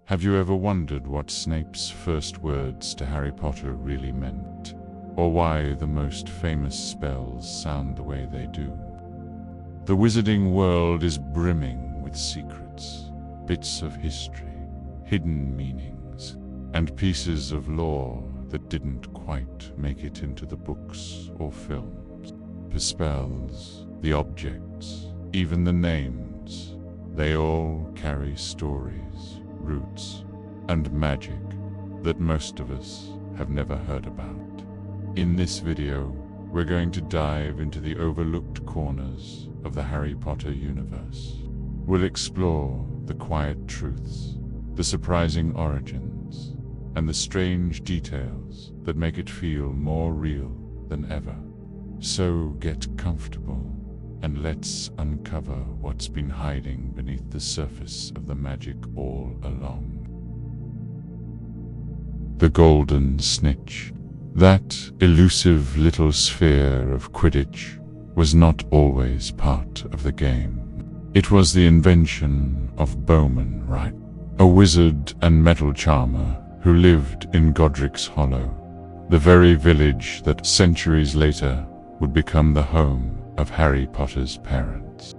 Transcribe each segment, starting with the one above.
Have you ever wondered what Snape's first words to Harry Potter really meant? Or why the most famous spells sound the way they do? The wizarding world is brimming with secrets, bits of history, hidden meanings, and pieces of lore that didn't quite make it into the books or films. The spells, the objects, even the names, they all carry stories, roots, and magic that most of us have never heard about. In this video, we're going to dive into the overlooked corners of the Harry Potter universe. We'll explore the quiet truths, the surprising origins, and the strange details that make it feel more real than ever. So get comfortable and let's uncover what's been hiding beneath the surface of the magic all along. The Golden Snitch. That elusive little sphere of Quidditch was not always part of the game. It was the invention of Bowman Wright, a wizard and metal charmer who lived in Godric's Hollow, the very village that centuries later would become the home of Harry Potter's parents.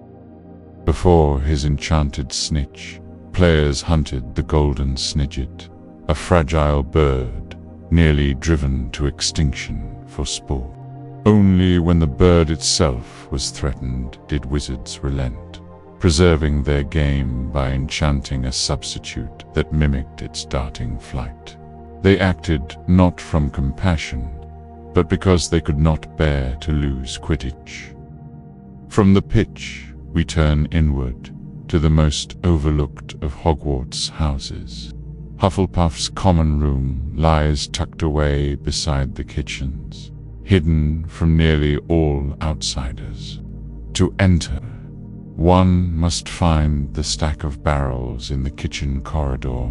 Before his enchanted snitch, players hunted the golden snidget, a fragile bird nearly driven to extinction for sport. Only when the bird itself was threatened did wizards relent, preserving their game by enchanting a substitute that mimicked its darting flight. They acted not from compassion, but because they could not bear to lose Quidditch. From the pitch, we turn inward to the most overlooked of Hogwarts houses. Hufflepuff's common room lies tucked away beside the kitchens, hidden from nearly all outsiders. To enter, one must find the stack of barrels in the kitchen corridor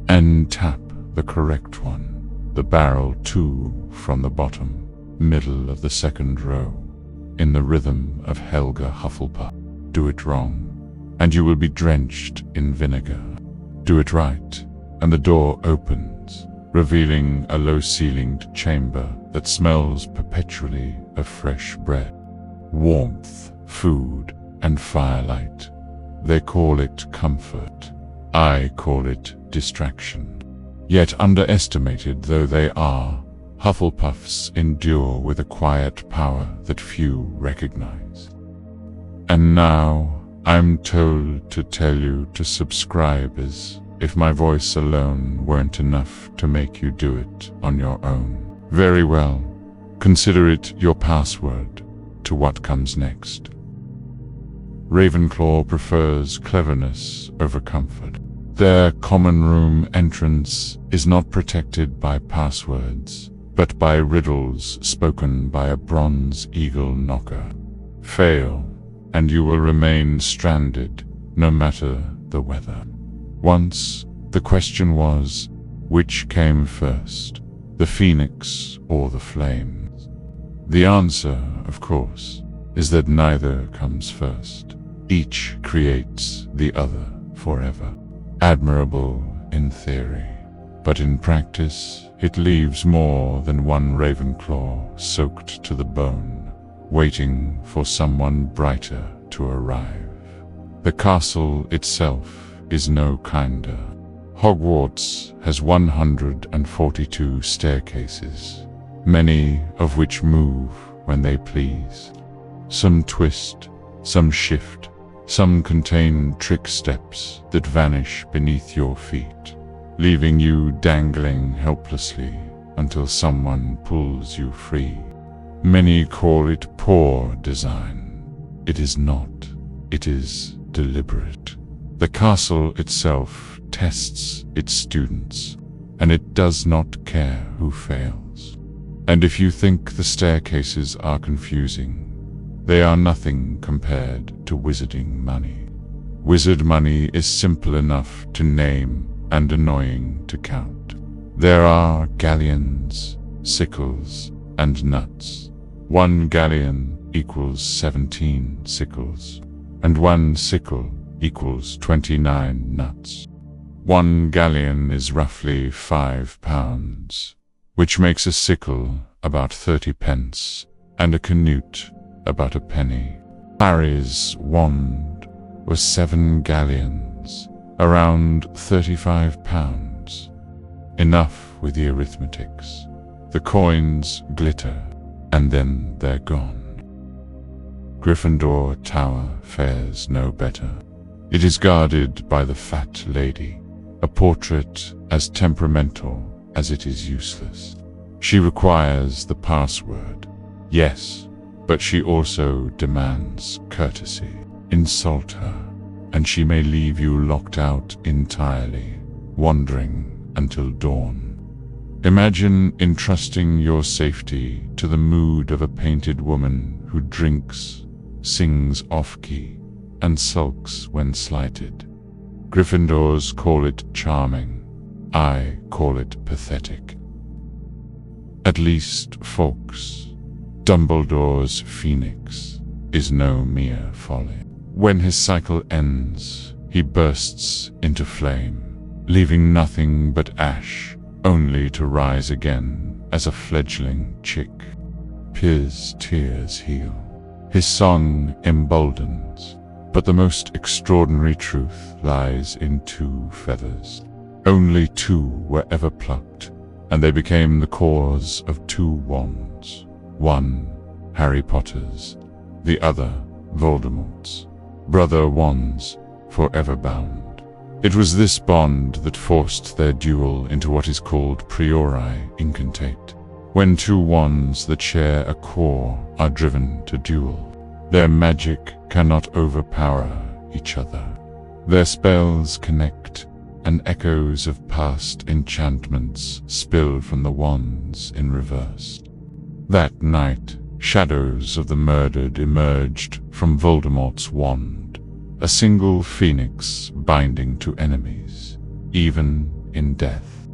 and tap the correct one, the barrel 2 from the bottom, middle of the second row, in the rhythm of Helga Hufflepuff. Do it wrong, and you will be drenched in vinegar. Do it right, and the door opens, revealing a low-ceilinged chamber that smells perpetually of fresh bread, warmth, food, and firelight. They call it comfort. I call it distraction. Yet underestimated though they are, Hufflepuffs endure with a quiet power that few recognize. And now, I'm told to tell you to subscribe, as if my voice alone weren't enough to make you do it on your own. Very well, consider it your password to what comes next. Ravenclaw prefers cleverness over comfort. Their common room entrance is not protected by passwords, but by riddles spoken by a bronze eagle knocker. Fail, and you will remain stranded, no matter the weather. Once, the question was, which came first, the phoenix or the flames? The answer, of course, is that neither comes first. Each creates the other forever. Admirable in theory, but in practice, it leaves more than one Ravenclaw soaked to the bone, waiting for someone brighter to arrive. The castle itself is no kinder. Hogwarts has 142 staircases, many of which move when they please. Some twist, some shift, some contain trick steps that vanish beneath your feet, leaving you dangling helplessly until someone pulls you free. Many call it poor design. It is not. It is deliberate. The castle itself tests its students, and it does not care who fails. And if you think the staircases are confusing, they are nothing compared to wizarding money. Wizard money is simple enough to name and annoying to count. There are galleons, sickles, and nuts. 1 galleon equals 17 sickles, and 1 sickle equals 29 nuts. 1 galleon is roughly 5 pounds, which makes a sickle about 30 pence, and a canute about a penny. Harry's wand was 7 galleons, around 35 pounds. Enough with the arithmetics. The coins glitter, and then they're gone. Gryffindor Tower fares no better. It is guarded by the Fat Lady, a portrait as temperamental as it is useless. She requires the password, yes, but she also demands courtesy. Insult her, and she may leave you locked out entirely, wandering until dawn. Imagine entrusting your safety to the mood of a painted woman who drinks, sings off-key, and sulks when slighted. Gryffindors call it charming. I call it pathetic. At least Fawkes, Dumbledore's phoenix, is no mere folly. When his cycle ends, he bursts into flame, leaving nothing but ash, only to rise again as a fledgling chick. His tears heal. His song emboldens, but the most extraordinary truth lies in 2 feathers. Only 2 were ever plucked, and they became the cause of 2 wands. One, Harry Potter's, the other, Voldemort's. Brother wands, forever bound. It was this bond that forced their duel into what is called priori incantate, when 2 wands that share a core are driven to duel. Their magic cannot overpower each other. Their spells connect, and echoes of past enchantments spill from the wands in reverse. That night, shadows of the murdered emerged from Voldemort's wand, a single phoenix binding to enemies, even in death.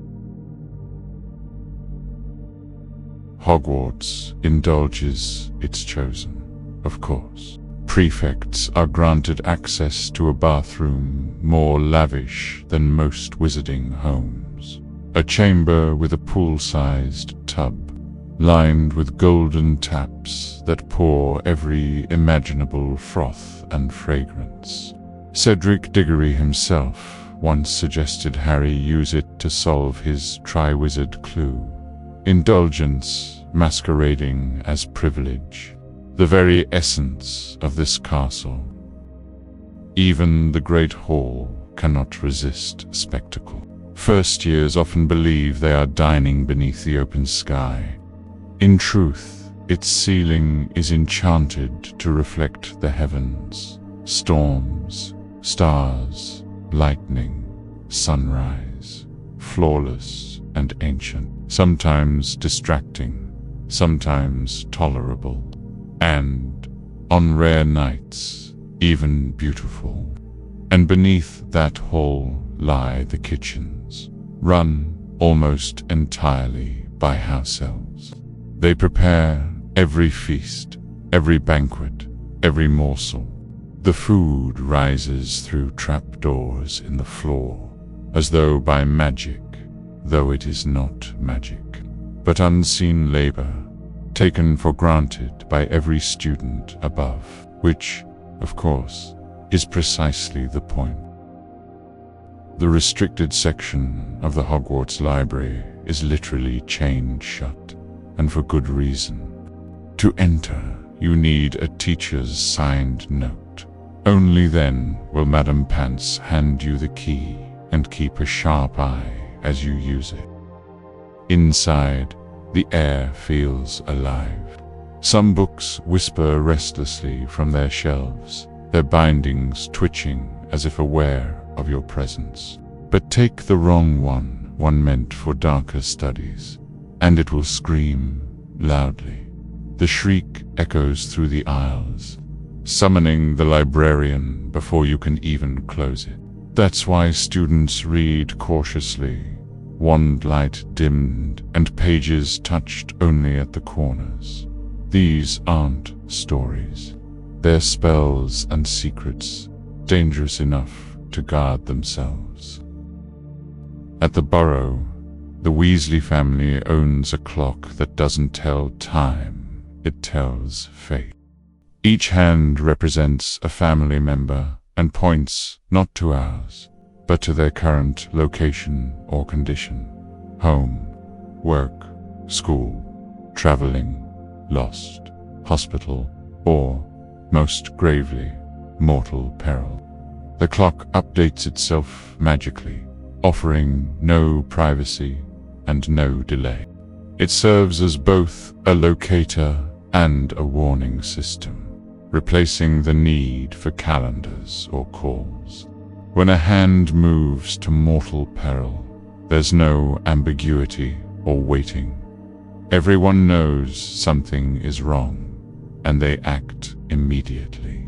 Hogwarts indulges its chosen, of course. Prefects are granted access to a bathroom more lavish than most wizarding homes. A chamber with a pool-sized tub, lined with golden taps that pour every imaginable froth and fragrance. Cedric Diggory himself once suggested Harry use it to solve his Triwizard Clue. Indulgence masquerading as privilege, the very essence of this castle. Even the Great Hall cannot resist spectacle. First years often believe they are dining beneath the open sky. In truth, its ceiling is enchanted to reflect the heavens, storms, stars, lightning, sunrise, flawless and ancient, sometimes distracting, sometimes tolerable, and, on rare nights, even beautiful. And beneath that hall lie the kitchens, run almost entirely by house elves. They prepare every feast, every banquet, every morsel. The food rises through trapdoors in the floor, as though by magic, though it is not magic, but unseen labor, taken for granted by every student above, which, of course, is precisely the point. The restricted section of the Hogwarts library is literally chained shut, and for good reason. To enter, you need a teacher's signed note. Only then will Madame Pants hand you the key and keep a sharp eye as you use it. Inside, the air feels alive. Some books whisper restlessly from their shelves, their bindings twitching as if aware of your presence. But take the wrong one meant for darker studies, and it will scream loudly. The shriek echoes through the aisles, summoning the librarian before you can even close it. That's why students read cautiously, wand light dimmed and pages touched only at the corners. These aren't stories. They're spells and secrets, dangerous enough to guard themselves. At the Burrow, the Weasley family owns a clock that doesn't tell time, it tells fate. Each hand represents a family member and points not to ours, but to their current location or condition. Home, work, school, traveling, lost, hospital, or, most gravely, mortal peril. The clock updates itself magically, offering no privacy and no delay. It serves as both a locator and a warning system, replacing the need for calendars or calls. When a hand moves to mortal peril, there's no ambiguity or waiting. Everyone knows something is wrong, and they act immediately.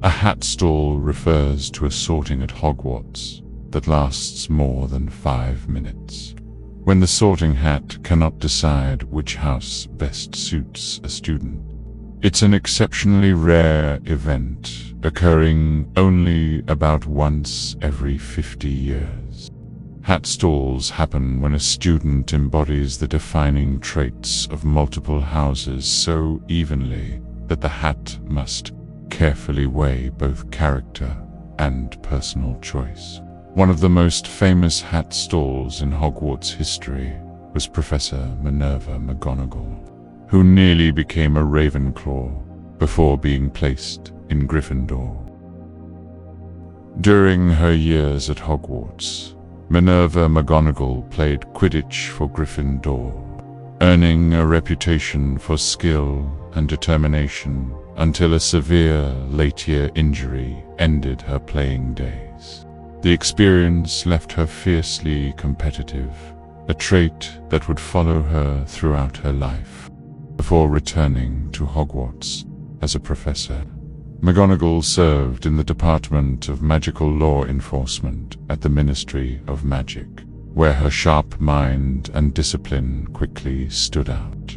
A hat stall refers to a sorting at Hogwarts that lasts more than 5 minutes. When the sorting hat cannot decide which house best suits a student. It's an exceptionally rare event, occurring only about once every 50 years. Hat stalls happen when a student embodies the defining traits of multiple houses so evenly that the hat must carefully weigh both character and personal choice. One of the most famous hat stalls in Hogwarts history was Professor Minerva McGonagall, who nearly became a Ravenclaw before being placed in Gryffindor. During her years at Hogwarts, Minerva McGonagall played Quidditch for Gryffindor, earning a reputation for skill and determination until a severe late-year injury ended her playing days. The experience left her fiercely competitive, a trait that would follow her throughout her life. Before returning to Hogwarts as a professor, McGonagall served in the Department of Magical Law Enforcement at the Ministry of Magic, where her sharp mind and discipline quickly stood out.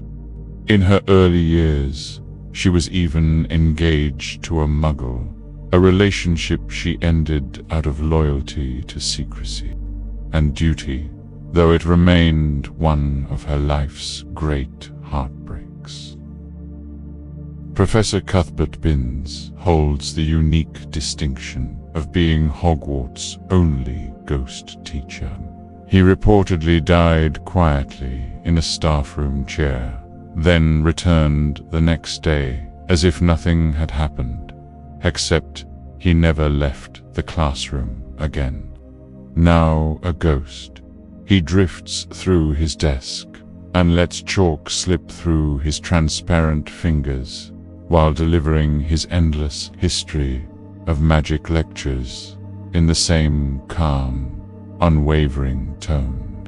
In her early years, she was even engaged to a Muggle, a relationship she ended out of loyalty to secrecy and duty, though it remained one of her life's great heartbreaks. Professor Cuthbert Binns holds the unique distinction of being Hogwarts' only ghost teacher. He reportedly died quietly in a staff room chair, then returned the next day as if nothing had happened, except he never left the classroom again. Now a ghost, he drifts through his desk and lets chalk slip through his transparent fingers while delivering his endless history of magic lectures in the same calm, unwavering tone.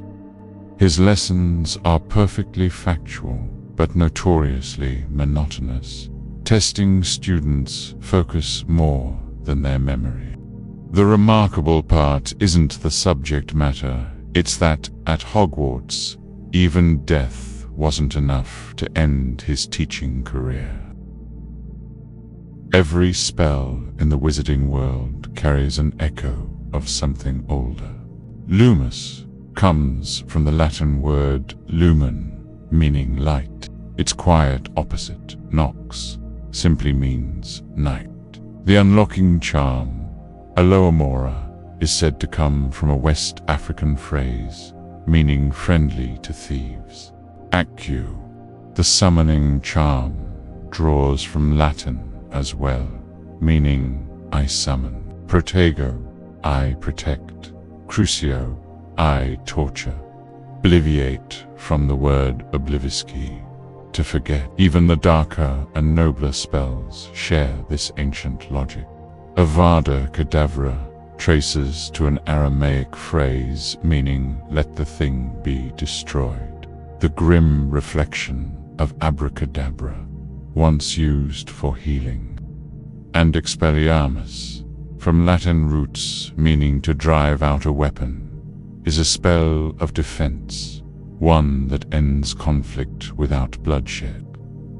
His lessons are perfectly factual, but notoriously monotonous, testing students' focus more than their memory. The remarkable part isn't the subject matter, it's that at Hogwarts, even death wasn't enough to end his teaching career. Every spell in the wizarding world carries an echo of something older. Lumus comes from the Latin word lumen, meaning light. Its quiet opposite, nox, simply means night. The unlocking charm, Aloamora, is said to come from a West African phrase meaning friendly to thieves. Accu, the summoning charm, draws from Latin as well, meaning I summon. Protego, I protect. Crucio, I torture. Obliviate, from the word oblivisci, to forget. Even the darker and nobler spells share this ancient logic. Avada Kedavra traces to an Aramaic phrase meaning let the thing be destroyed, the grim reflection of abracadabra, once used for healing. And Expelliarmus, from Latin roots meaning to drive out a weapon, is a spell of defense, one that ends conflict without bloodshed.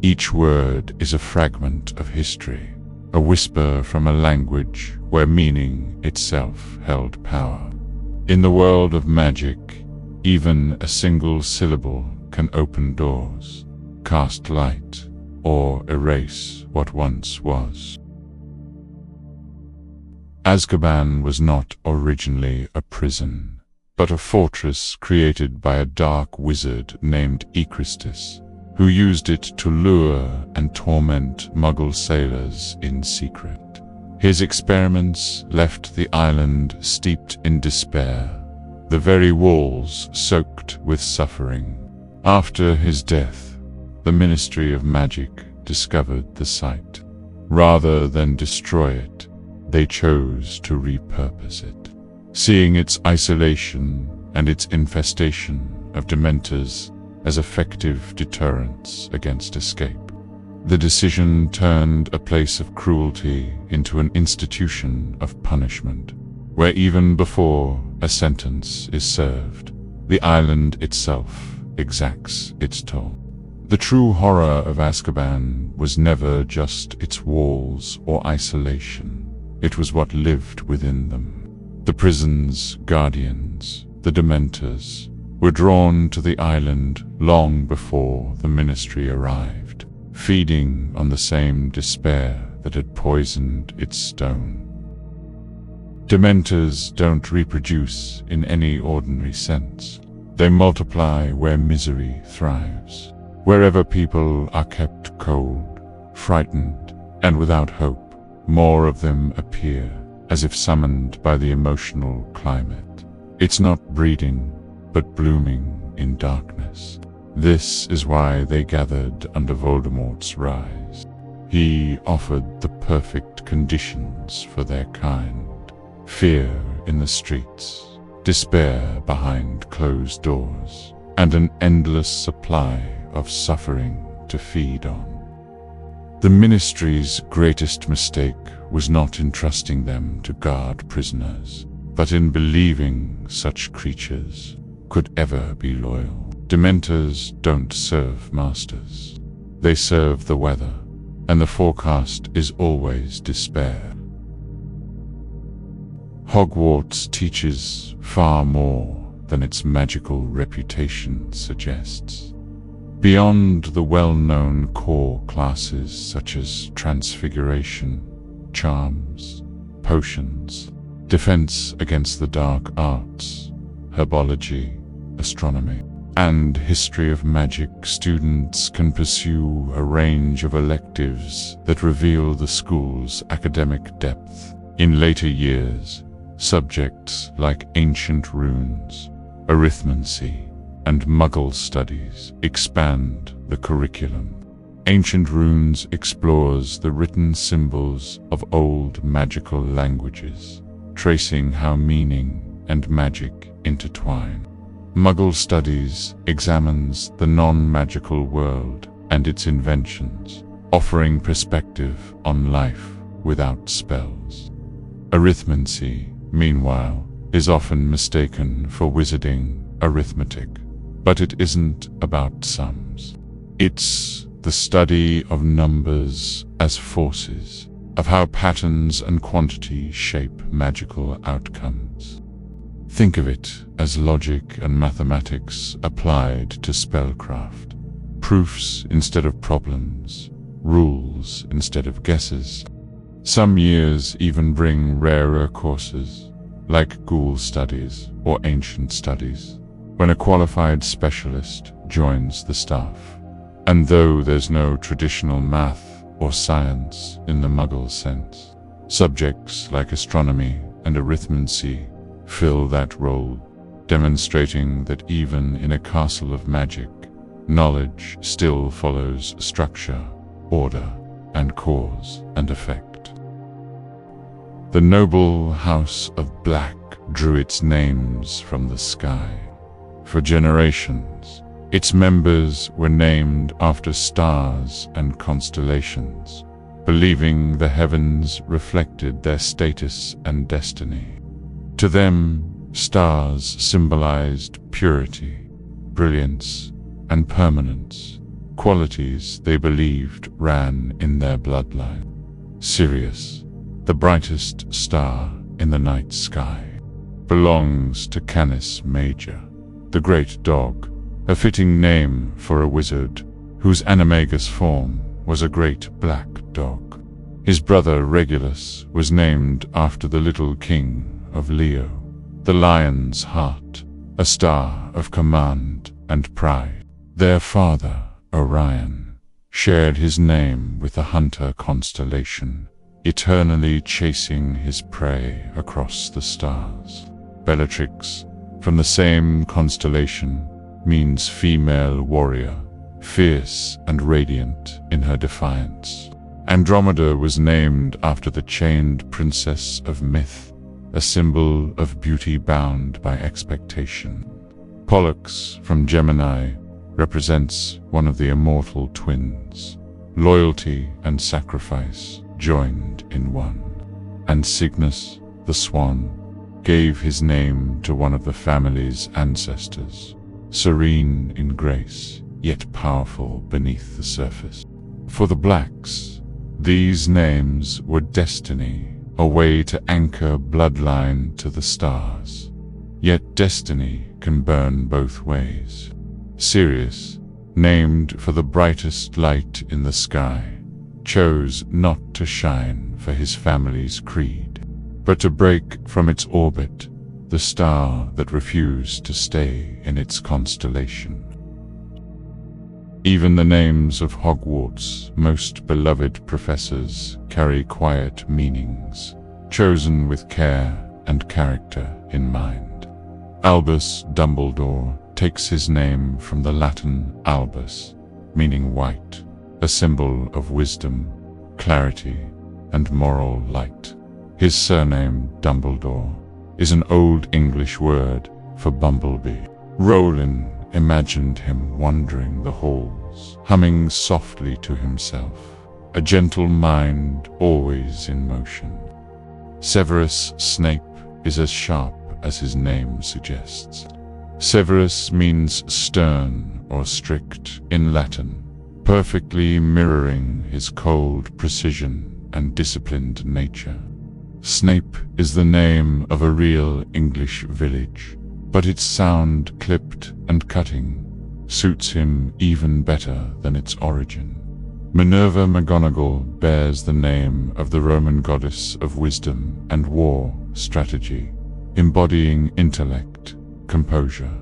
Each word is a fragment of history, a whisper from a language where meaning itself held power. In the world of magic, even a single syllable can open doors, cast light, or erase what once was. Azkaban was not originally a prison, but a fortress created by a dark wizard named Ecristus, who used it to lure and torment Muggle sailors in secret. His experiments left the island steeped in despair, the very walls soaked with suffering. After his death, the Ministry of Magic discovered the site. Rather than destroy it, they chose to repurpose it, seeing its isolation and its infestation of Dementors as effective deterrents against escape. The decision turned a place of cruelty into an institution of punishment, where even before a sentence is served, the island itself exacts its toll. The true horror of Azkaban was never just its walls or isolation. It was what lived within them. The prison's guardians, the Dementors, were drawn to the island long before the Ministry arrived, feeding on the same despair that had poisoned its stone. Dementors don't reproduce in any ordinary sense. They multiply where misery thrives. Wherever people are kept cold, frightened, and without hope, more of them appear, as if summoned by the emotional climate. It's not breeding, but blooming in darkness. This is why they gathered under Voldemort's rise. He offered the perfect conditions for their kind. Fear in the streets, despair behind closed doors, and an endless supply of suffering to feed on. The Ministry's greatest mistake was not in trusting them to guard prisoners, but in believing such creatures could ever be loyal. Dementors don't serve masters. They serve the weather, and the forecast is always despair. Hogwarts teaches far more than its magical reputation suggests. Beyond the well-known core classes such as transfiguration, charms, potions, defense against the dark arts, herbology, astronomy, and history of magic, students can pursue a range of electives that reveal the school's academic depth. In later years, subjects like ancient runes, arithmancy, and Muggle studies expand the curriculum. Ancient Runes explores the written symbols of old magical languages, tracing how meaning and magic intertwine. Muggle Studies examines the non-magical world and its inventions, offering perspective on life without spells. Arithmancy, meanwhile, is often mistaken for wizarding arithmetic, but it isn't about sums. It's the study of numbers as forces, of how patterns and quantity shape magical outcomes. Think of it as logic and mathematics applied to spellcraft. Proofs instead of problems, rules instead of guesses. Some years even bring rarer courses, like Ghoul Studies or Ancient Studies, when a qualified specialist joins the staff. And though there's no traditional math or science in the Muggle sense, subjects like astronomy and arithmancy fill that role, demonstrating that even in a castle of magic, knowledge still follows structure, order, and cause and effect. The noble House of Black drew its names from the sky. For generations, its members were named after stars and constellations, believing the heavens reflected their status and destiny. To them, stars symbolized purity, brilliance, and permanence, qualities they believed ran in their bloodline. Sirius, the brightest star in the night sky, belongs to Canis Major, the great dog, a fitting name for a wizard whose animagus form was a great black dog. His brother Regulus was named after the little king of Leo, the lion's heart, a star of command and pride. Their father, Orion, shared his name with the hunter constellation, eternally chasing his prey across the stars. Bellatrix, from the same constellation, means female warrior, fierce and radiant in her defiance. Andromeda was named after the chained princess of myth, a symbol of beauty bound by expectation. Pollux, from Gemini, represents one of the immortal twins, loyalty and sacrifice joined in one. And Cygnus, the swan, gave his name to one of the family's ancestors, serene in grace, yet powerful beneath the surface. For the Blacks, these names were destiny, a way to anchor bloodline to the stars. Yet destiny can burn both ways. Sirius, named for the brightest light in the sky, chose not to shine for his family's creed, but to break from its orbit, the star that refused to stay in its constellation. Even the names of Hogwarts' most beloved professors carry quiet meanings, chosen with care and character in mind. Albus Dumbledore takes his name from the Latin albus, meaning white, a symbol of wisdom, clarity, and moral light. His surname, Dumbledore, is an Old English word for bumblebee. Rowling imagined him wandering the halls, humming softly to himself, a gentle mind always in motion. Severus Snape is as sharp as his name suggests. Severus means stern or strict in Latin, perfectly mirroring his cold precision and disciplined nature. Snape is the name of a real English village, but its sound clipped and cutting suits him even better than its origin. Minerva McGonagall bears the name of the Roman goddess of wisdom and war strategy, embodying intellect, composure,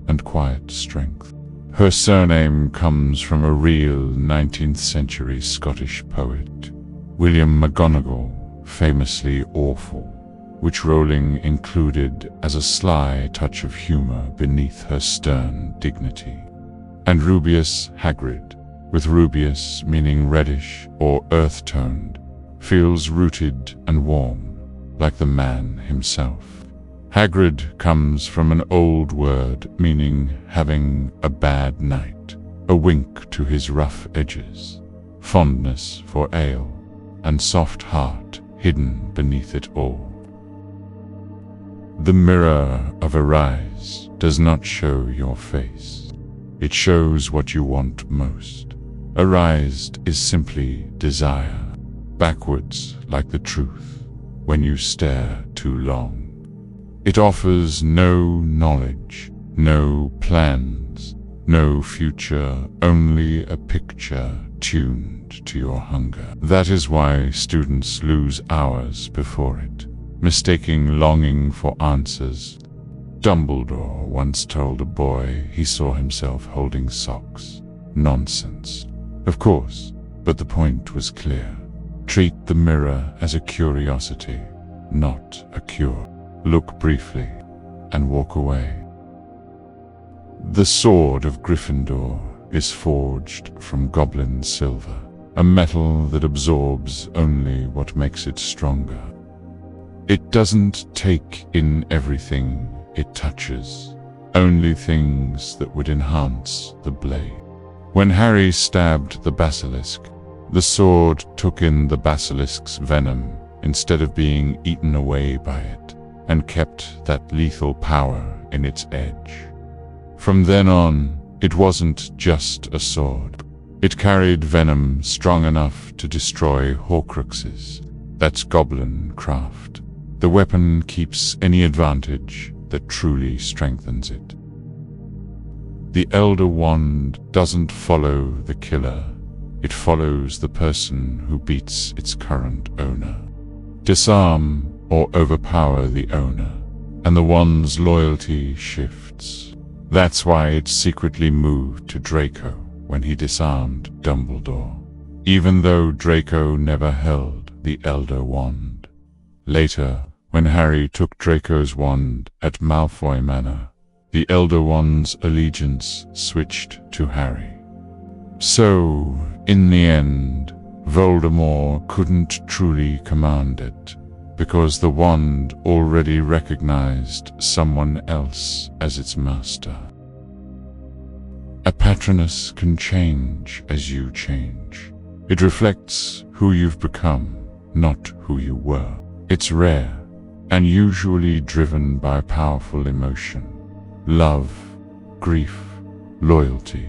and quiet strength. Her surname comes from a real 19th century Scottish poet, William McGonagall, famously awful, which Rowling included as a sly touch of humor beneath her stern dignity. And Rubeus Hagrid, with rubeus meaning reddish or earth-toned, feels rooted and warm, like the man himself. Hagrid comes from an old word meaning having a bad night, a wink to his rough edges, fondness for ale, and soft heart hidden beneath it all. The mirror of Arise does not show your face. It shows what you want most. Arised is simply desire, backwards like the truth, when you stare too long. It offers no knowledge, no plans, no future, only a picture tuned to your hunger. That is why students lose hours before it, mistaking longing for answers. Dumbledore once told a boy he saw himself holding socks. Nonsense. Of course, but the point was clear. Treat the mirror as a curiosity, not a cure. Look briefly and walk away. The sword of Gryffindor is forged from goblin silver, a metal that absorbs only what makes it stronger. It doesn't take in everything it touches, only things that would enhance the blade. When Harry stabbed the basilisk, the sword took in the basilisk's venom instead of being eaten away by it, and kept that lethal power in its edge. From then on, it wasn't just a sword. It carried venom strong enough to destroy Horcruxes. That's goblin craft. The weapon keeps any advantage that truly strengthens it. The Elder Wand doesn't follow the killer, it follows the person who beats its current owner. Disarm or overpower the owner, and the wand's loyalty shifts. That's why it secretly moved to Draco when he disarmed Dumbledore, even though Draco never held the Elder Wand. Later, when Harry took Draco's wand at Malfoy Manor, the Elder Wand's allegiance switched to Harry. So, in the end, Voldemort couldn't truly command it, because the wand already recognized someone else as its master. A Patronus can change as you change. It reflects who you've become, not who you were. It's rare, and usually driven by powerful emotion. Love, grief, loyalty.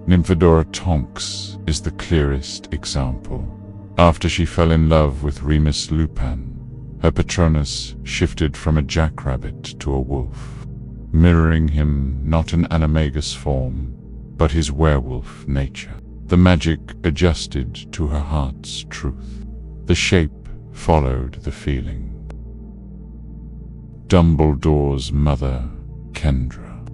Nymphadora Tonks is the clearest example. After she fell in love with Remus Lupin, her Patronus shifted from a jackrabbit to a wolf, mirroring him not in animagus form, but his werewolf nature. The magic adjusted to her heart's truth. The shape followed the feeling. Dumbledore's mother, Kendra,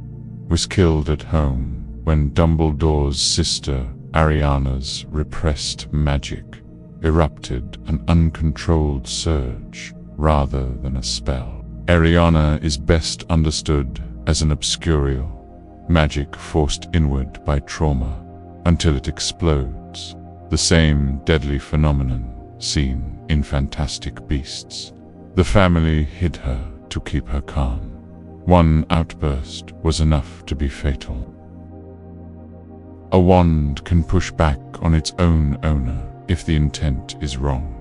was killed at home when Dumbledore's sister, Ariana's repressed magic erupted an uncontrolled surge rather than a spell. Ariana is best understood as an obscurial, magic forced inward by trauma until it explodes, the same deadly phenomenon seen in Fantastic Beasts. The family hid her to keep her calm. One outburst was enough to be fatal. A wand can push back on its own owner if the intent is wrong.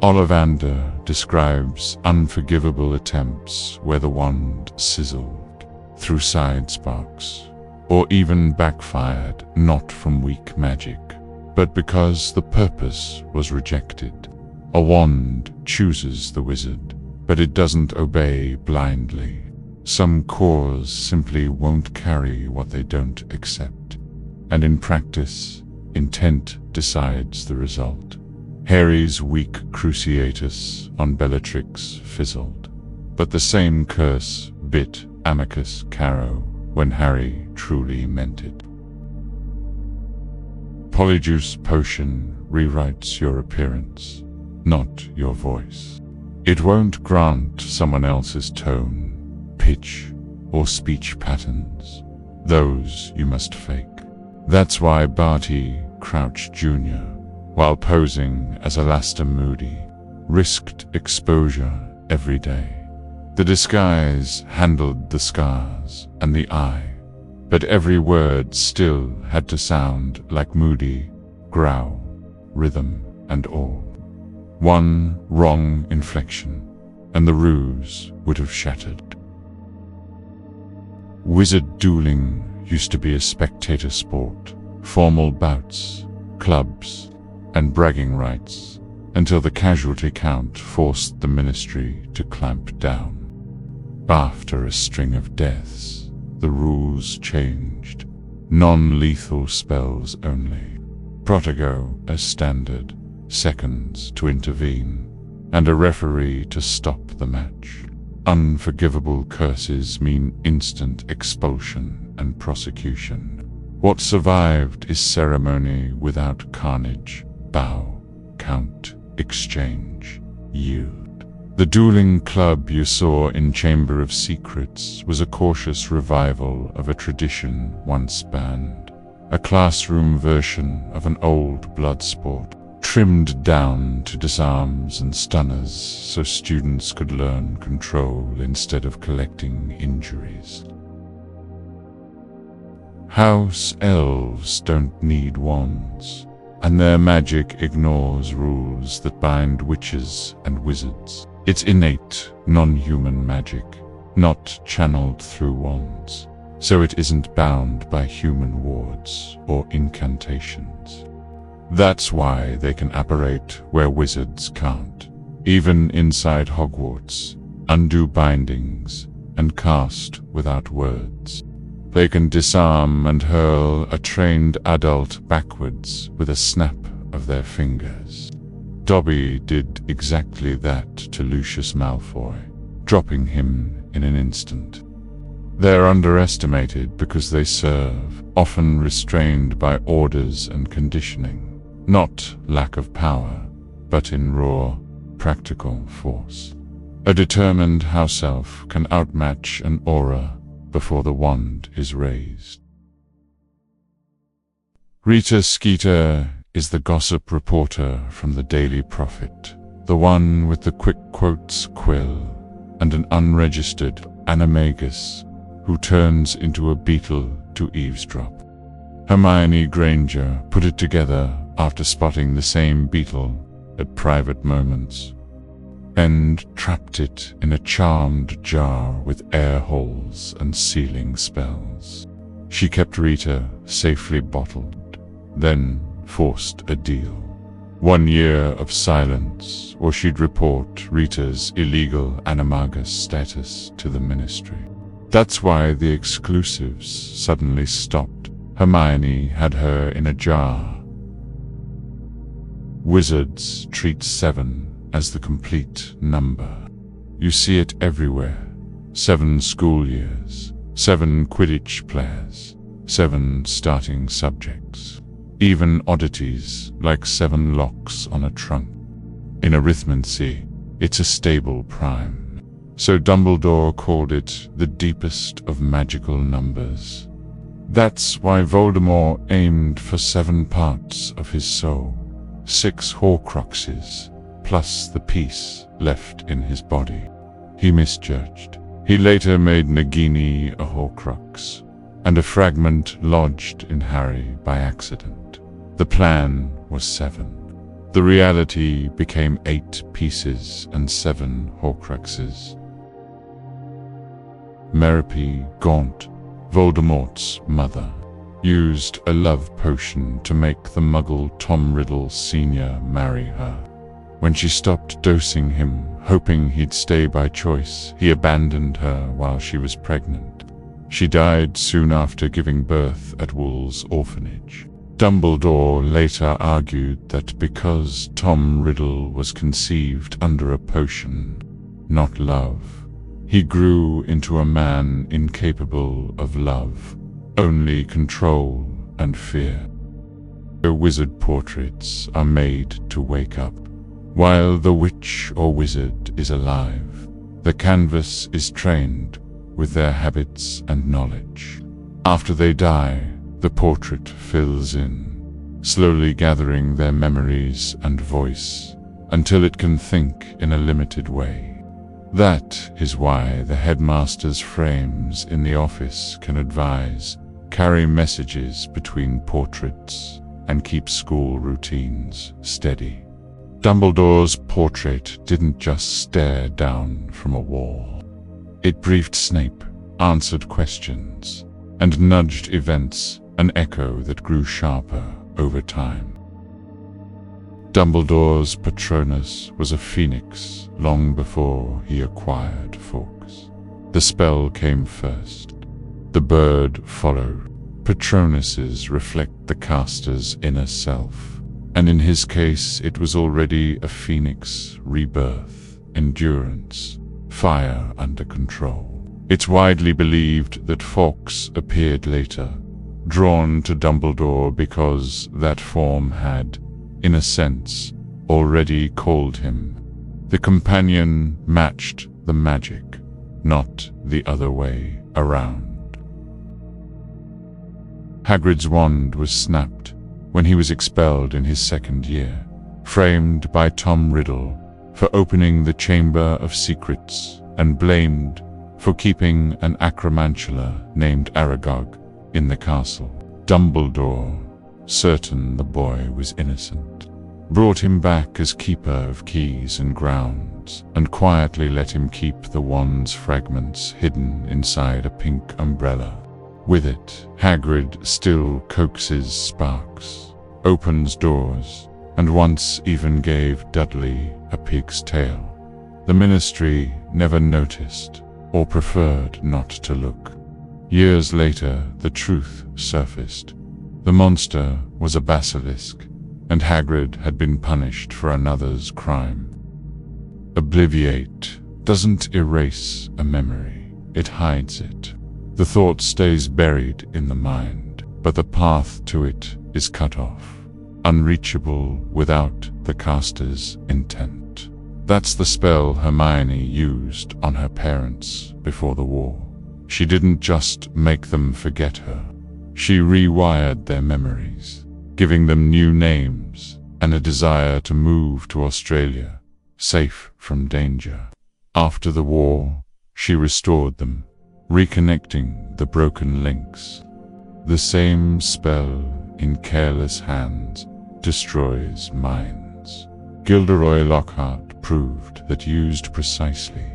Ollivander describes unforgivable attempts where the wand sizzled through side sparks, or even backfired not from weak magic, but because the purpose was rejected. A wand chooses the wizard, but it doesn't obey blindly. Some cores simply won't carry what they don't accept, and in practice, intent decides the result. Harry's weak Cruciatus on Bellatrix fizzled, but the same curse bit Amicus Caro when Harry truly meant it. Polyjuice Potion rewrites your appearance, not your voice. It won't grant someone else's tone, pitch, or speech patterns. Those you must fake. That's why Barty Crouch Jr., while posing as Alastair Moody, risked exposure every day. The disguise handled the scars and the eye, but every word still had to sound like Moody, growl, rhythm, and all. One wrong inflection, and the ruse would have shattered. Wizard dueling used to be a spectator sport, formal bouts, clubs, and bragging rights, until the casualty count forced the ministry to clamp down. After a string of deaths, the rules changed. Non-lethal spells only. Protego as standard, seconds to intervene, and a referee to stop the match. Unforgivable curses mean instant expulsion and prosecution. What survived is ceremony without carnage, bow, count, exchange, yield. The dueling club you saw in Chamber of Secrets was a cautious revival of a tradition once banned, a classroom version of an old blood sport, trimmed down to disarms and stunners so students could learn control instead of collecting injuries. House elves don't need wands, and their magic ignores rules that bind witches and wizards. It's innate, non-human magic, not channeled through wands, so it isn't bound by human wards or incantations. That's why they can apparate where wizards can't. Even inside Hogwarts, undo bindings, and cast without words. They can disarm and hurl a trained adult backwards with a snap of their fingers. Dobby did exactly that to Lucius Malfoy, dropping him in an instant. They're underestimated because they serve, often restrained by orders and conditioning, not lack of power, but in raw, practical force. A determined house elf can outmatch an aura before the wand is raised. Rita Skeeter is the gossip reporter from the Daily Prophet, the one with the quick quotes quill and an unregistered animagus who turns into a beetle to eavesdrop. Hermione Granger put it together after spotting the same beetle at private moments, and trapped it in a charmed jar with air holes and sealing spells. She kept Rita safely bottled, then forced a deal. 1 year of silence, or she'd report Rita's illegal animagus status to the ministry. That's why the exclusives suddenly stopped. Hermione had her in a jar. Wizards treat 7 as the complete number. You see it everywhere. 7 school years, 7 Quidditch players, 7 starting subjects. Even oddities like 7 locks on a trunk. In arithmancy, it's a stable prime. So Dumbledore called it the deepest of magical numbers. That's why Voldemort aimed for 7 parts of his soul, 6 Horcruxes, plus the piece left in his body. He misjudged. He later made Nagini a Horcrux, and a fragment lodged in Harry by accident. The plan was 7. The reality became 8 pieces and 7 Horcruxes. Merope Gaunt, Voldemort's mother, used a love potion to make the Muggle Tom Riddle Sr. marry her. When she stopped dosing him, hoping he'd stay by choice, he abandoned her while she was pregnant. She died soon after giving birth at Wool's orphanage. Dumbledore later argued that because Tom Riddle was conceived under a potion, not love, he grew into a man incapable of love, only control and fear. The wizard portraits are made to wake up. While the witch or wizard is alive, the canvas is trained with their habits and knowledge. After they die, the portrait fills in, slowly gathering their memories and voice until it can think in a limited way. That is why the headmaster's frames in the office can advise, carry messages between portraits, and keep school routines steady. Dumbledore's portrait didn't just stare down from a wall. It briefed Snape, answered questions, and nudged events, an echo that grew sharper over time. Dumbledore's Patronus was a phoenix long before he acquired Fawkes. The spell came first. The bird followed. Patronuses reflect the caster's inner self, and in his case it was already a phoenix rebirth, endurance, fire under control. It's widely believed that Fawkes appeared later, drawn to Dumbledore because that form had, in a sense, already called him. The companion matched the magic, not the other way around. Hagrid's wand was snapped when he was expelled in his 2nd year, framed by Tom Riddle for opening the Chamber of Secrets and blamed for keeping an acromantula named Aragog in the castle. Dumbledore, certain the boy was innocent, brought him back as keeper of keys and grounds, and quietly let him keep the wand's fragments hidden inside a pink umbrella. With it, Hagrid still coaxes sparks, opens doors, and once even gave Dudley a pig's tail. The ministry never noticed or preferred not to look. Years later, the truth surfaced. The monster was a basilisk, and Hagrid had been punished for another's crime. Obliviate doesn't erase a memory, it hides it. The thought stays buried in the mind, but the path to it is cut off, unreachable without the caster's intent. That's the spell Hermione used on her parents before the war. She didn't just make them forget her. She rewired their memories, giving them new names and a desire to move to Australia, safe from danger. After the war, she restored them, reconnecting the broken links. The same spell in careless hands destroys minds. Gilderoy Lockhart proved that used precisely,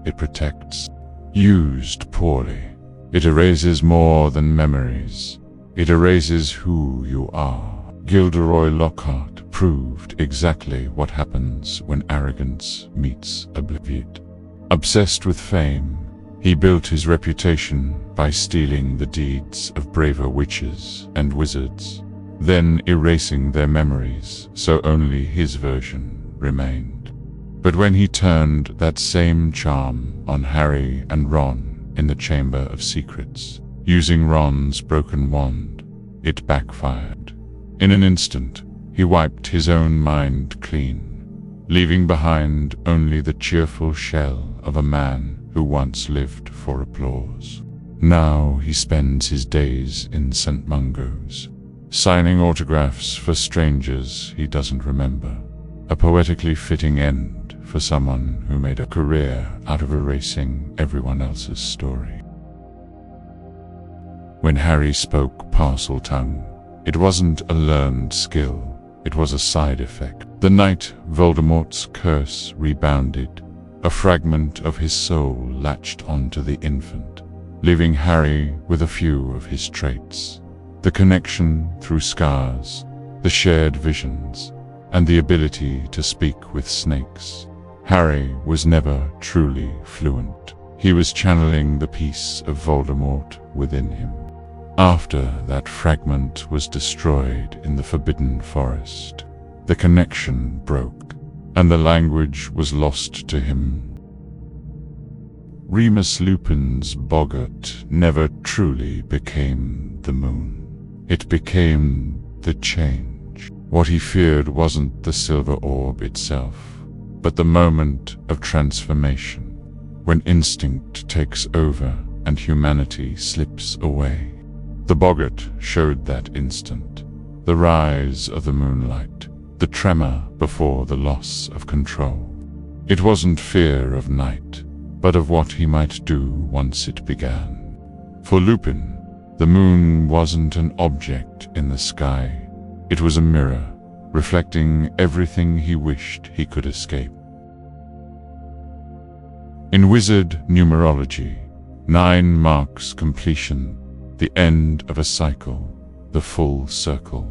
it protects. Used poorly, it erases more than memories. It erases who you are. Gilderoy Lockhart proved exactly what happens when arrogance meets obliviate. Obsessed with fame, he built his reputation by stealing the deeds of braver witches and wizards, then erasing their memories so only his version remained. But when he turned that same charm on Harry and Ron in the Chamber of Secrets, using Ron's broken wand, it backfired. In an instant, he wiped his own mind clean, leaving behind only the cheerful shell of a man who once lived for applause. Now he spends his days in St. Mungo's, signing autographs for strangers he doesn't remember. A poetically fitting end for someone who made a career out of erasing everyone else's story. When Harry spoke Parseltongue, it wasn't a learned skill, it was a side effect. The night Voldemort's curse rebounded, a fragment of his soul latched onto the infant, leaving Harry with a few of his traits. The connection through scars, the shared visions, and the ability to speak with snakes. Harry was never truly fluent. He was channeling the piece of Voldemort within him. After that fragment was destroyed in the Forbidden Forest, the connection broke, and the language was lost to him. Remus Lupin's boggart never truly became the moon. It became the change. What he feared wasn't the silver orb itself, but the moment of transformation, when instinct takes over and humanity slips away. The boggart showed that instant, the rise of the moonlight, the tremor before the loss of control. It wasn't fear of night, but of what he might do once it began. For Lupin, the moon wasn't an object in the sky. It was a mirror, reflecting everything he wished he could escape. In wizard numerology, 9 marks completion, the end of a cycle, the full circle.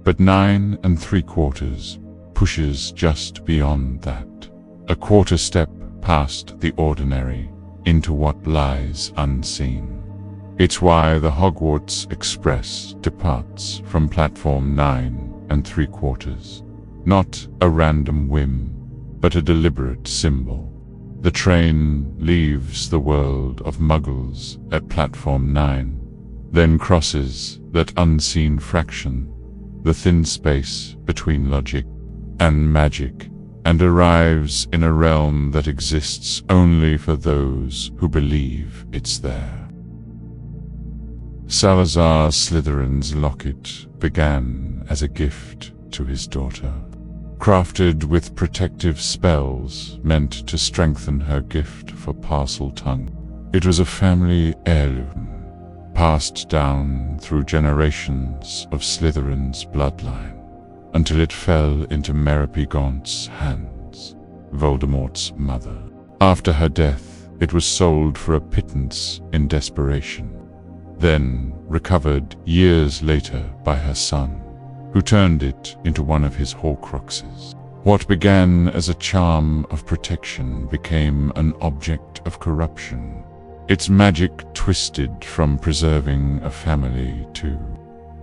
But 9 3/4 pushes just beyond that, a quarter step past the ordinary into what lies unseen. It's why the Hogwarts Express departs from platform 9 3/4, not a random whim, but a deliberate symbol. The train leaves the world of Muggles at platform 9, then crosses that unseen fraction, the thin space between logic and magic, and arrives in a realm that exists only for those who believe it's there. Salazar Slytherin's locket began as a gift to his daughter, crafted with protective spells meant to strengthen her gift for Parseltongue. It was a family heirloom, passed down through generations of Slytherin's bloodline, until it fell into Merrippy Gaunt's hands, Voldemort's mother. After her death, it was sold for a pittance in desperation, then recovered years later by her son, who turned it into one of his Horcruxes. What began as a charm of protection became an object of corruption. Its magic twisted from preserving a family to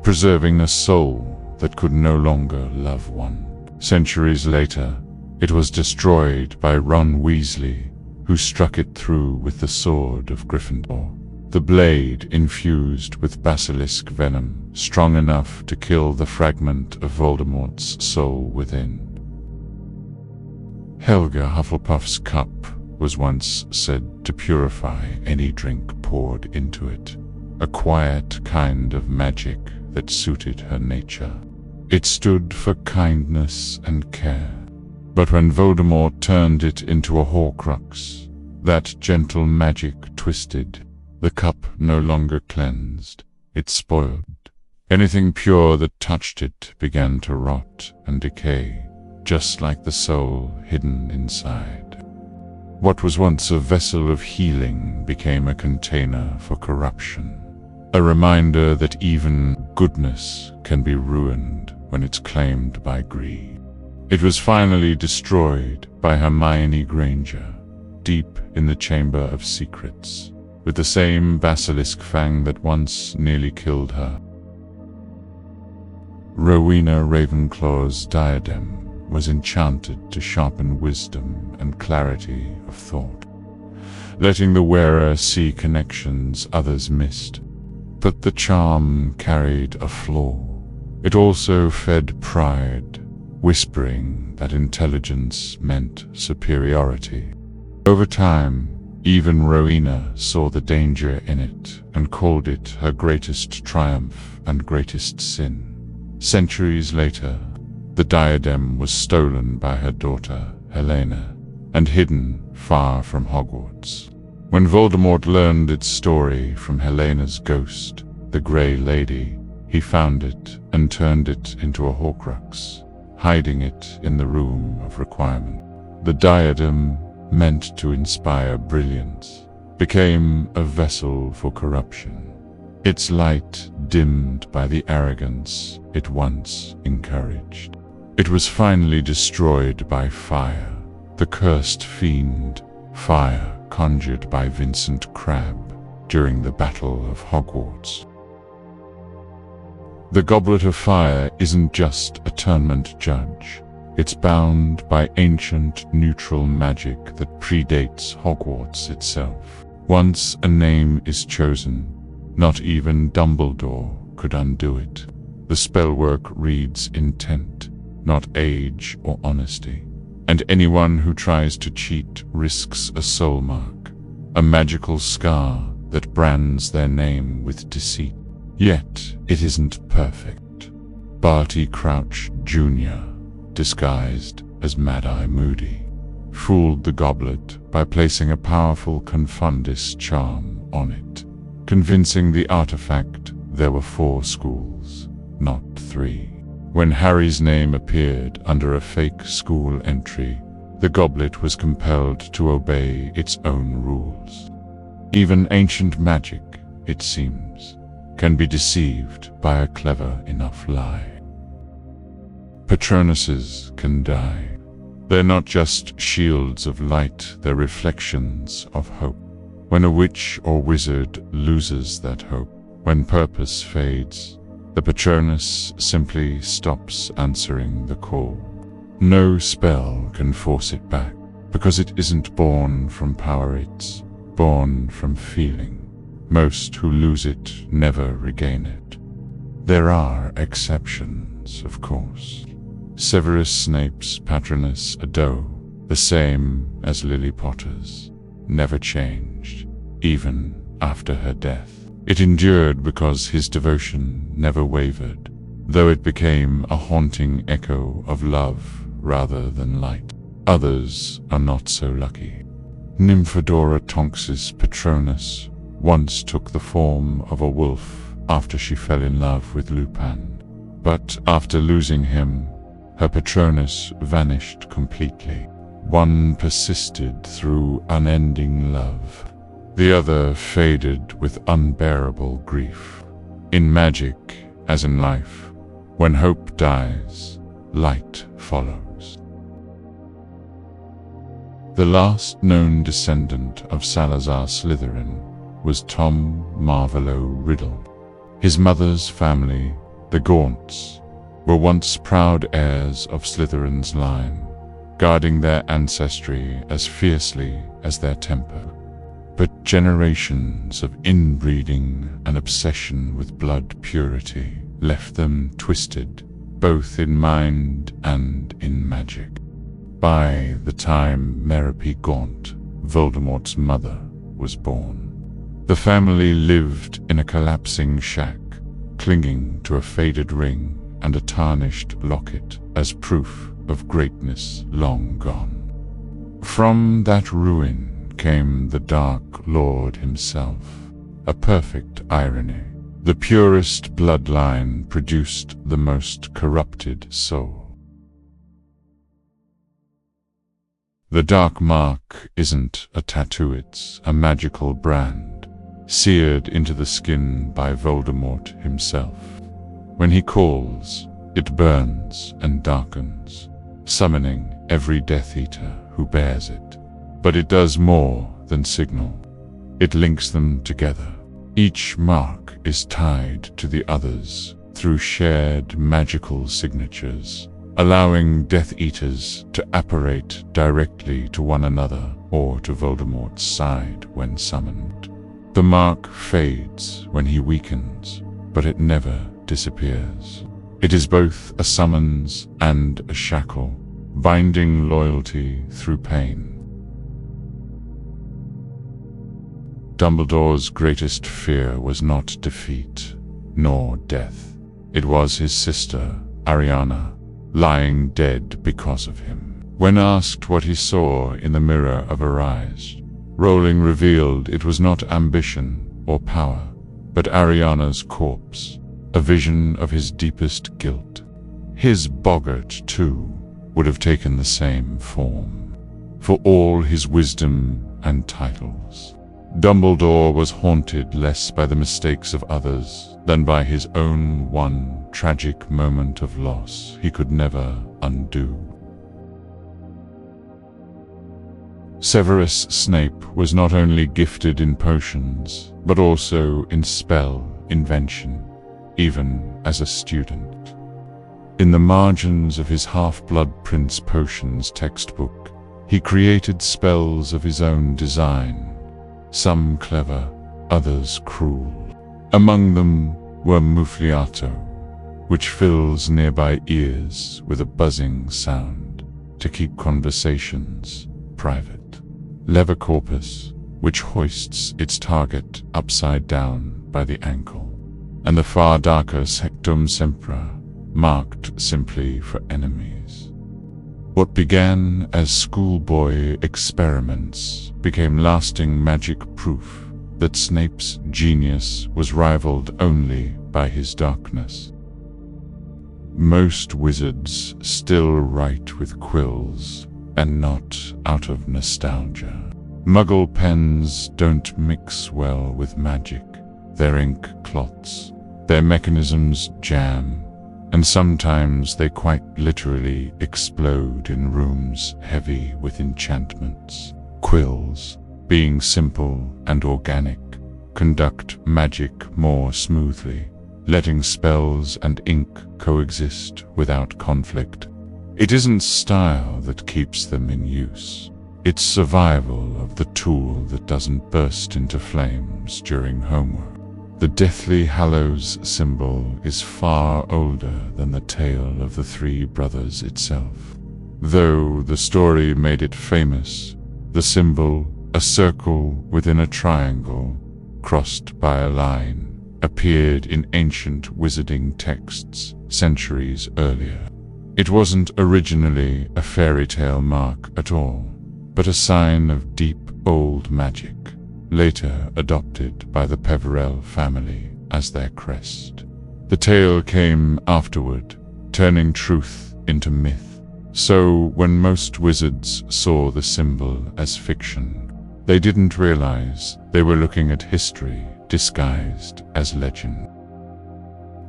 preserving a soul that could no longer love one. Centuries later, it was destroyed by Ron Weasley, who struck it through with the sword of Gryffindor. The blade infused with basilisk venom, strong enough to kill the fragment of Voldemort's soul within. Helga Hufflepuff's cup was once said to purify any drink poured into it, a quiet kind of magic that suited her nature. It stood for kindness and care. But when Voldemort turned it into a Horcrux, that gentle magic twisted. The cup no longer cleansed, it spoiled. Anything pure that touched it began to rot and decay, just like the soul hidden inside. What was once a vessel of healing became a container for corruption, a reminder that even goodness can be ruined when it's claimed by greed. It was finally destroyed by Hermione Granger, deep in the Chamber of Secrets, with the same basilisk fang that once nearly killed her. Rowena Ravenclaw's diadem was enchanted to sharpen wisdom and clarity of thought, letting the wearer see connections others missed. But the charm carried a flaw. It also fed pride, whispering that intelligence meant superiority. Over time, even Rowena saw the danger in it and called it her greatest triumph and greatest sin. Centuries later, the diadem was stolen by her daughter, Helena, and hidden far from Hogwarts. When Voldemort learned its story from Helena's ghost, the Grey Lady, he found it and turned it into a Horcrux, hiding it in the Room of Requirement. The diadem, meant to inspire brilliance, became a vessel for corruption, its light dimmed by the arrogance it once encouraged. It was finally destroyed by fire, the cursed fiend, fire conjured by Vincent Crabbe during the Battle of Hogwarts. The Goblet of Fire isn't just a tournament judge. It's bound by ancient neutral magic that predates Hogwarts itself. Once a name is chosen, not even Dumbledore could undo it. The spellwork reads intent, not age or honesty. And anyone who tries to cheat risks a soul mark, a magical scar that brands their name with deceit. Yet it isn't perfect. Barty Crouch Jr., disguised as Mad-Eye Moody, fooled the goblet by placing a powerful Confundus charm on it, convincing the artifact there were 4 schools, not 3. When Harry's name appeared under a fake school entry, the goblet was compelled to obey its own rules. Even ancient magic, it seems, can be deceived by a clever enough lie. Patronuses can die. They're not just shields of light, they're reflections of hope. When a witch or wizard loses that hope, when purpose fades, the Patronus simply stops answering the call. No spell can force it back, because it isn't born from power, it's born from feeling. Most who lose it never regain it. There are exceptions, of course. Severus Snape's Patronus Ado, the same as Lily Potter's, never changed, even after her death. It endured because his devotion never wavered, though it became a haunting echo of love rather than light. Others are not so lucky. Nymphadora Tonks's Patronus once took the form of a wolf after she fell in love with Lupin, but after losing him, her Patronus vanished completely. One persisted through unending love. The other faded with unbearable grief. In magic, as in life, when hope dies, light follows. The last known descendant of Salazar Slytherin was Tom Marvolo Riddle. His mother's family, the Gaunts, were once proud heirs of Slytherin's line, guarding their ancestry as fiercely as their temper. But generations of inbreeding and obsession with blood purity left them twisted, both in mind and in magic. By the time Merope Gaunt, Voldemort's mother, was born, the family lived in a collapsing shack, clinging to a faded ring and a tarnished locket as proof of greatness long gone. From that ruin came the Dark Lord himself, a perfect irony. The purest bloodline produced the most corrupted soul. The Dark Mark isn't a tattoo, it's a magical brand, seared into the skin by Voldemort himself. When he calls, it burns and darkens, summoning every Death Eater who bears it. But it does more than signal. It links them together. Each mark is tied to the others through shared magical signatures, allowing Death Eaters to apparate directly to one another or to Voldemort's side when summoned. The mark fades when he weakens, but it never disappears. It is both a summons and a shackle, binding loyalty through pain. Dumbledore's greatest fear was not defeat, nor death. It was his sister, Ariana, lying dead because of him. When asked what he saw in the mirror of her eyes, Rowling revealed it was not ambition or power, but Ariana's corpse, a vision of his deepest guilt. His boggart, too, would have taken the same form. For all his wisdom and titles, Dumbledore was haunted less by the mistakes of others than by his own one tragic moment of loss he could never undo. Severus Snape was not only gifted in potions, but also in spell invention, even as a student. In the margins of his Half-Blood Prince Potions textbook, he created spells of his own design, some clever, others cruel. Among them were Muffliato, which fills nearby ears with a buzzing sound to keep conversations private. Levicorpus, which hoists its target upside down by the ankle. And the far darker Sectum Sempra, marked simply for enemies. What began as schoolboy experiments became lasting magic proof that Snape's genius was rivaled only by his darkness. Most wizards still write with quills, and not out of nostalgia. Muggle pens don't mix well with magic. Their ink clots, their mechanisms jam, and sometimes they quite literally explode in rooms heavy with enchantments. Quills, being simple and organic, conduct magic more smoothly, letting spells and ink coexist without conflict. It isn't style that keeps them in use. It's survival of the tool that doesn't burst into flames during homework. The Deathly Hallows symbol is far older than the tale of the three brothers itself. Though the story made it famous, the symbol, a circle within a triangle, crossed by a line, appeared in ancient wizarding texts centuries earlier. It wasn't originally a fairy tale mark at all, but a sign of deep old magic, later adopted by the Peverell family as their crest. The tale came afterward, turning truth into myth. So when most wizards saw the symbol as fiction, they didn't realize they were looking at history disguised as legend.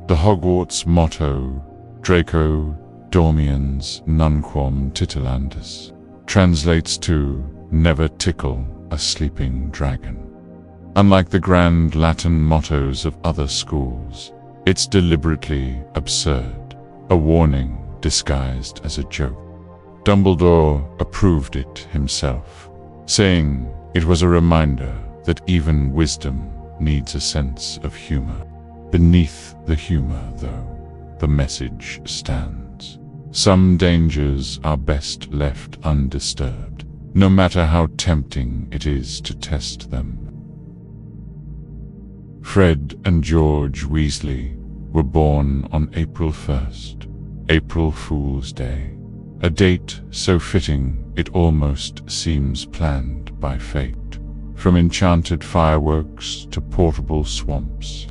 The Hogwarts motto, Draco Dormiens Nunquam Titilandus, translates to never tickle a sleeping dragon. Unlike the grand Latin mottos of other schools, it's deliberately absurd, a warning disguised as a joke. Dumbledore approved it himself, saying it was a reminder that even wisdom needs a sense of humor. Beneath the humor, though, the message stands. Some dangers are best left undisturbed, no matter how tempting it is to test them. Fred and George Weasley were born on April 1st, April Fool's Day, a date so fitting it almost seems planned by fate. From enchanted fireworks to portable swamps,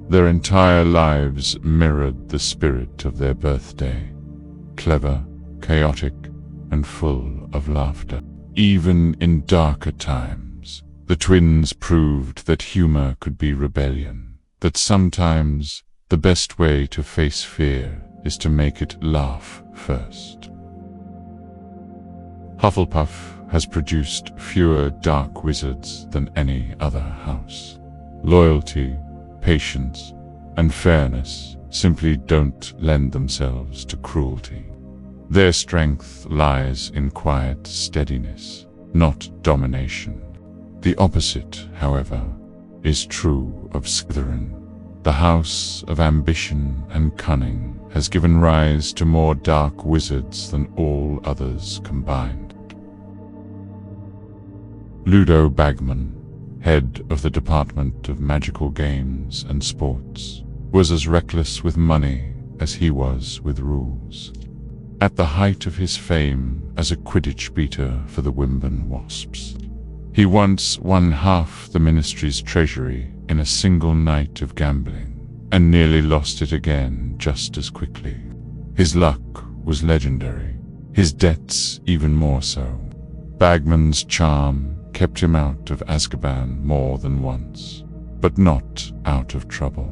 their entire lives mirrored the spirit of their birthday, clever, chaotic, and full of laughter. Even in darker times, the twins proved that humor could be rebellion, that sometimes the best way to face fear is to make it laugh first. Hufflepuff has produced fewer dark wizards than any other house. Loyalty, patience, and fairness simply don't lend themselves to cruelty. Their strength lies in quiet steadiness, not domination. The opposite, however, is true of Slytherin. The house of ambition and cunning has given rise to more dark wizards than all others combined. Ludo Bagman, head of the Department of Magical Games and Sports, was as reckless with money as he was with rules. At the height of his fame as a Quidditch beater for the Wimbledon Wasps, he once won half the ministry's treasury in a single night of gambling, and nearly lost it again just as quickly. His luck was legendary, his debts even more so. Bagman's charm kept him out of Azkaban more than once, but not out of trouble.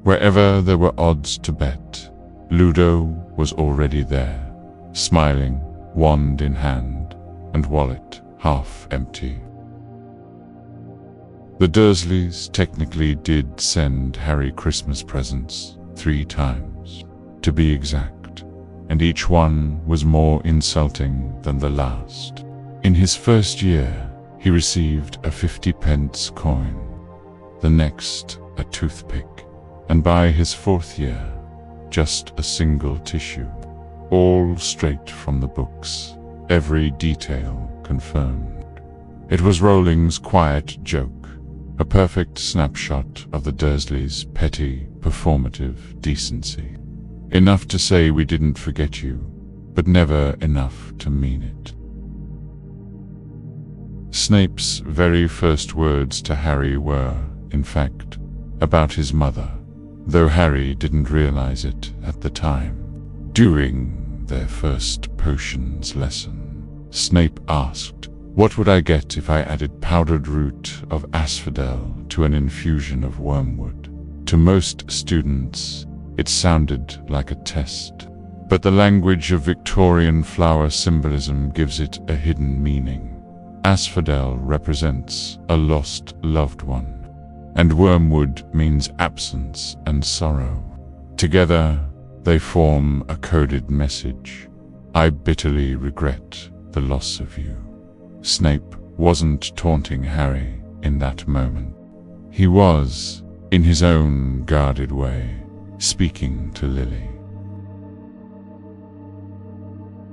Wherever there were odds to bet, Ludo was already there, smiling, wand in hand, and wallet half empty. The Dursleys technically did send Harry Christmas presents 3 times, to be exact, and each one was more insulting than the last. In his first year, he received a 50-pence coin, the next a toothpick, and by his 4th year, just a single tissue, all straight from the books, every detail confirmed. It was Rowling's quiet joke, a perfect snapshot of the Dursleys' petty, performative decency. Enough to say we didn't forget you, but never enough to mean it. Snape's very first words to Harry were, in fact, about his mother, though Harry didn't realize it at the time. During their first potions lesson, Snape asked, "What would I get if I added powdered root of asphodel to an infusion of wormwood?" To most students, it sounded like a test, but the language of Victorian flower symbolism gives it a hidden meaning. Asphodel represents a lost loved one, and wormwood means absence and sorrow. Together, they form a coded message. I bitterly regret the loss of you. Snape wasn't taunting Harry in that moment. He was, in his own guarded way, speaking to Lily.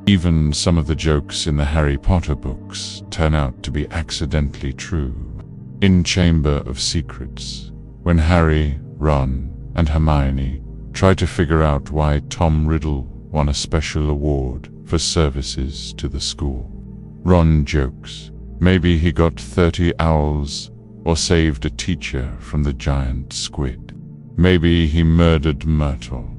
Even some of the jokes in the Harry Potter books turn out to be accidentally true. In Chamber of Secrets, when Harry, Ron, and Hermione try to figure out why Tom Riddle won a special award for services to the school, Ron jokes, maybe he got 30 owls or saved a teacher from the giant squid. Maybe he murdered Myrtle.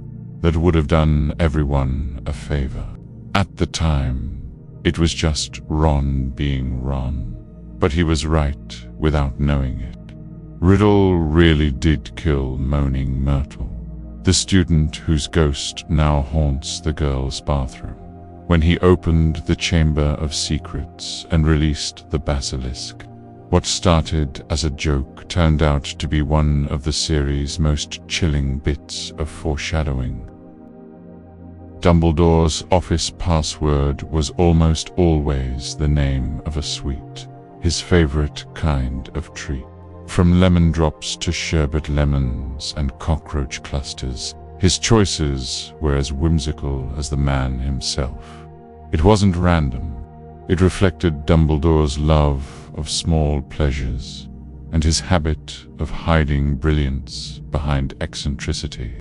That would have done everyone a favor. At the time, it was just Ron being Ron, but he was right without knowing it. Riddle really did kill Moaning Myrtle, the student whose ghost now haunts the girls' bathroom. when he opened the Chamber of Secrets and released the basilisk. What started as a joke turned out to be one of the series' most chilling bits of foreshadowing. Dumbledore's office password was almost always the name of a sweet, his favorite kind of treat. From lemon drops to sherbet lemons and cockroach clusters, his choices were as whimsical as the man himself. It wasn't random. It reflected Dumbledore's love of small pleasures and his habit of hiding brilliance behind eccentricity.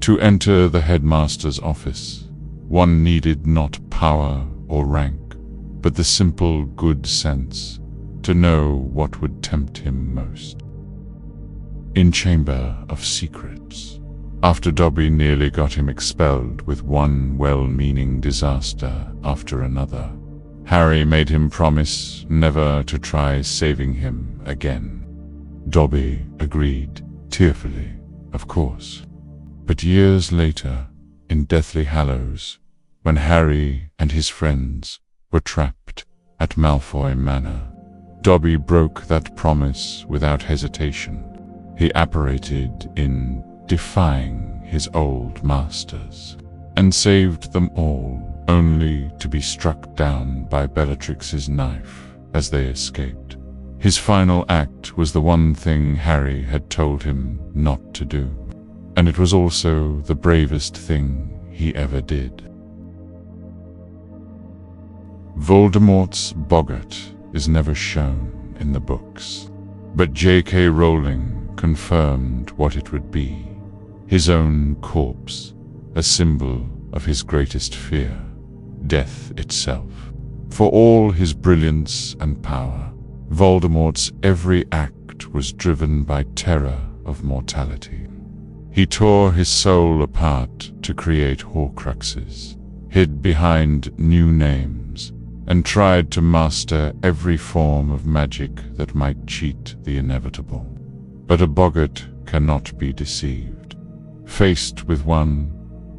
To enter the headmaster's office, one needed not power or rank, but the simple good sense to know what would tempt him most. In Chamber of Secrets, after Dobby nearly got him expelled with one well-meaning disaster after another, Harry made him promise never to try saving him again. Dobby agreed, tearfully, of course. But years later, in Deathly Hallows, when Harry and his friends were trapped at Malfoy Manor, Dobby broke that promise without hesitation. He apparated in defying his old masters, and saved them all, only to be struck down by Bellatrix's knife as they escaped. His final act was the one thing Harry had told him not to do, and it was also the bravest thing he ever did. Voldemort's boggart is never shown in the books, but J.K. Rowling confirmed what it would be: his own corpse, a symbol of his greatest fear, death itself. For all his brilliance and power, Voldemort's every act was driven by terror of mortality. He tore his soul apart to create Horcruxes, hid behind new names, and tried to master every form of magic that might cheat the inevitable. But a boggart cannot be deceived. Faced with one,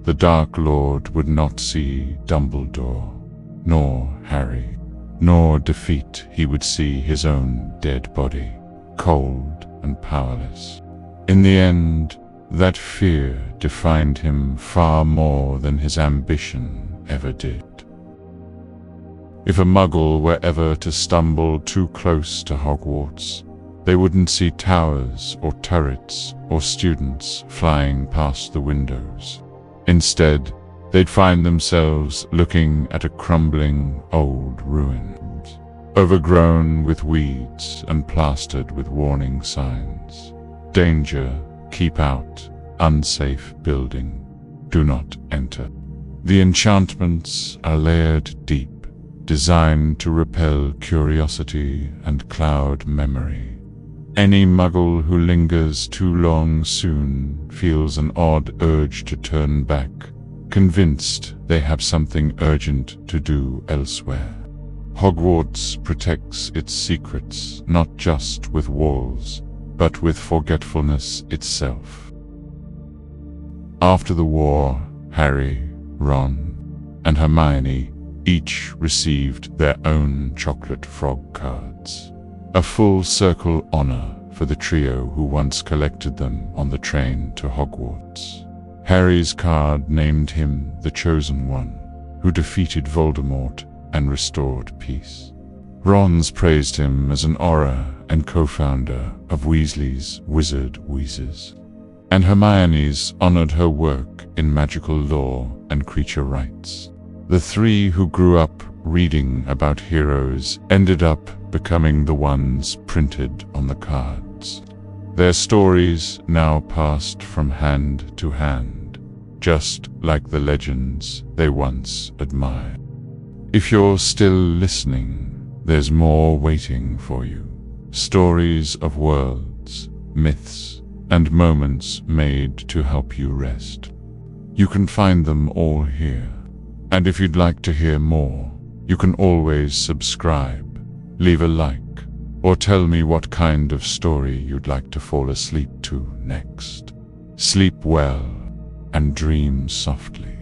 the Dark Lord would not see Dumbledore, nor Harry, nor defeat. He would see his own dead body, cold and powerless. In the end, that fear defined him far more than his ambition ever did. If a Muggle were ever to stumble too close to Hogwarts, they wouldn't see towers or turrets or students flying past the windows. Instead, they'd find themselves looking at a crumbling old ruin, overgrown with weeds and plastered with warning signs. Danger, keep out, unsafe building, do not enter. The enchantments are layered deep, designed to repel curiosity and cloud memory. Any Muggle who lingers too long soon feels an odd urge to turn back, convinced they have something urgent to do elsewhere. Hogwarts protects its secrets not just with walls, but with forgetfulness itself. After the war, Harry, Ron, and Hermione each received their own chocolate frog cards. A full circle honor for the trio who once collected them on the train to Hogwarts. Harry's card named him the Chosen One, who defeated Voldemort and restored peace. Ron's praised him as an Auror and co-founder of Weasley's Wizard Wheezes. And Hermione's honored her work in magical lore and creature rights. The three who grew up reading about heroes ended up becoming the ones printed on the cards. Their stories now passed from hand to hand, just like the legends they once admired. If you're still listening, there's more waiting for you. Stories of worlds, myths, and moments made to help you rest. You can find them all here. And if you'd like to hear more, you can always subscribe, leave a like, or tell me what kind of story you'd like to fall asleep to next. Sleep well and dream softly.